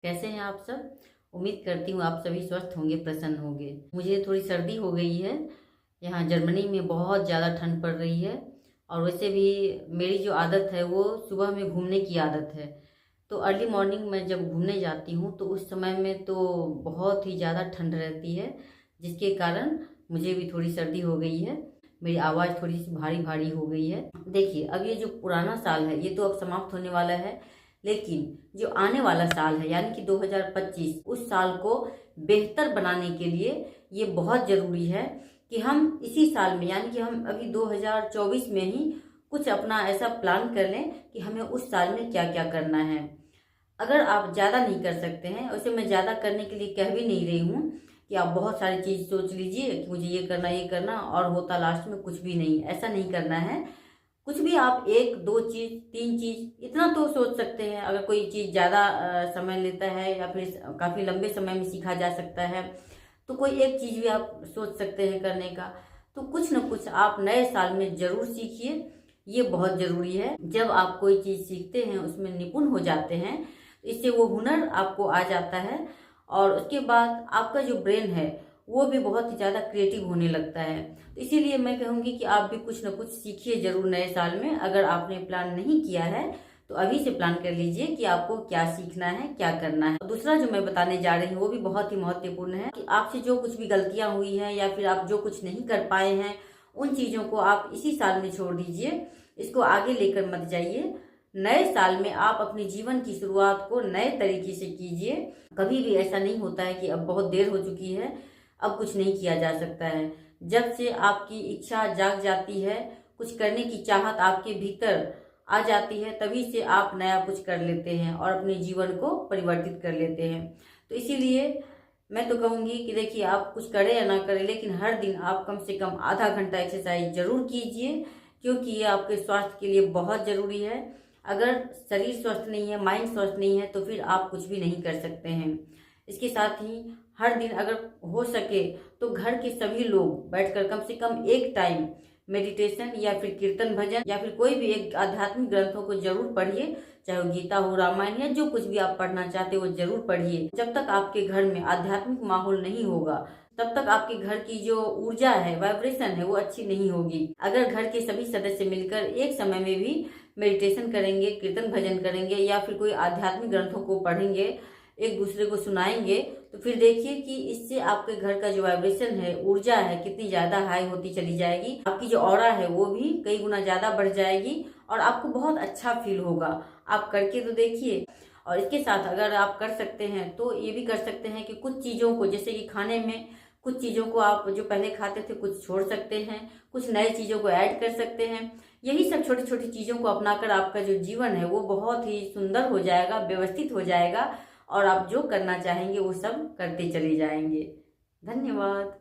कैसे हैं आप सब। उम्मीद करती हूँ आप सभी स्वस्थ होंगे, प्रसन्न होंगे। मुझे थोड़ी सर्दी हो गई है। यहाँ जर्मनी में बहुत ज़्यादा ठंड पड़ रही है और वैसे भी मेरी जो आदत है वो सुबह में घूमने की आदत है। तो अर्ली मॉर्निंग में जब घूमने जाती हूँ तो उस समय में तो बहुत ही ज़्यादा ठंड रहती है, जिसके कारण मुझे भी थोड़ी सर्दी हो गई है। मेरी आवाज़ थोड़ी सी भारी भारी हो गई है। देखिए, अब ये जो पुराना साल है ये तो अब समाप्त होने वाला है, लेकिन जो आने वाला साल है यानी कि 2025, उस साल को बेहतर बनाने के लिए ये बहुत ज़रूरी है कि हम इसी साल में यानी कि हम अभी 2024 में ही कुछ अपना ऐसा प्लान कर लें कि हमें उस साल में क्या क्या करना है। अगर आप ज़्यादा नहीं कर सकते हैं, वैसे मैं ज़्यादा करने के लिए कह भी नहीं रही हूँ कि आप बहुत सारी चीज़ सोच लीजिए कि मुझे ये करना और होता लास्ट में कुछ भी नहीं, ऐसा नहीं करना है। कुछ भी आप एक दो चीज तीन चीज इतना तो सोच सकते हैं। अगर कोई चीज ज्यादा समय लेता है या फिर काफी लंबे समय में सीखा जा सकता है तो कोई एक चीज भी आप सोच सकते हैं करने का। तो कुछ न कुछ आप नए साल में जरूर सीखिए, ये बहुत जरूरी है। जब आप कोई चीज सीखते हैं, उसमें निपुण हो जाते हैं, तो इससे वो हुनर आपको आ जाता है और उसके बाद आपका जो ब्रेन है वो भी बहुत ही ज़्यादा क्रिएटिव होने लगता है। तो इसीलिए मैं कहूँगी कि आप भी कुछ ना कुछ सीखिए जरूर नए साल में। अगर आपने प्लान नहीं किया है तो अभी से प्लान कर लीजिए कि आपको क्या सीखना है, क्या करना है। दूसरा जो मैं बताने जा रही हूँ वो भी बहुत ही महत्वपूर्ण है कि आपसे जो कुछ भी गलतियां हुई हैं या फिर आप जो कुछ नहीं कर पाए हैं, उन चीज़ों को आप इसी साल में छोड़ दीजिए, इसको आगे लेकर मत जाइए। नए साल में आप अपने जीवन की शुरुआत को नए तरीके से कीजिए। कभी भी ऐसा नहीं होता है कि अब बहुत देर हो चुकी है, अब कुछ नहीं किया जा सकता है। जब से आपकी इच्छा जाग जाती है, कुछ करने की चाहत आपके भीतर आ जाती है, तभी से आप नया कुछ कर लेते हैं और अपने जीवन को परिवर्तित कर लेते हैं। तो इसीलिए मैं तो कहूँगी कि देखिए, आप कुछ करें या ना करें, लेकिन हर दिन आप कम से कम आधा घंटा एक्सरसाइज जरूर कीजिए, क्योंकि ये आपके स्वास्थ्य के लिए बहुत ज़रूरी है। अगर शरीर स्वस्थ नहीं है, माइंड स्वस्थ नहीं है, तो फिर आप कुछ भी नहीं कर सकते हैं। इसके साथ ही हर दिन अगर हो सके तो घर के सभी लोग बैठकर कम से कम एक टाइम मेडिटेशन या फिर कीर्तन भजन या फिर कोई भी एक आध्यात्मिक ग्रंथों को जरूर पढ़िए, चाहे वो गीता हो, रामायण, या जो कुछ भी आप पढ़ना चाहते हो वो जरूर पढ़िए। जब तक आपके घर में आध्यात्मिक माहौल नहीं होगा, तब तक आपके घर की जो ऊर्जा है, वाइब्रेशन है, वो अच्छी नहीं होगी। अगर घर के सभी सदस्य मिलकर एक समय में भी मेडिटेशन करेंगे, कीर्तन भजन करेंगे या फिर कोई आध्यात्मिक ग्रंथों को पढ़ेंगे, एक दूसरे को सुनाएंगे, तो फिर देखिए कि इससे आपके घर का जो वाइब्रेशन है, ऊर्जा है, कितनी ज्यादा हाई होती चली जाएगी। आपकी जो ऑरा है वो भी कई गुना ज्यादा बढ़ जाएगी और आपको बहुत अच्छा फील होगा। आप करके तो देखिए। और इसके साथ अगर आप कर सकते हैं तो ये भी कर सकते हैं कि कुछ चीजों को, जैसे कि खाने में कुछ चीजों को आप जो पहले खाते थे कुछ छोड़ सकते हैं, कुछ नए चीजों को ऐड कर सकते हैं। यही सब छोटी छोटी चीजों को अपनाकर आपका जो जीवन है वो बहुत ही सुंदर हो जाएगा, व्यवस्थित हो जाएगा और आप जो करना चाहेंगे वो सब करते चले जाएंगे। धन्यवाद।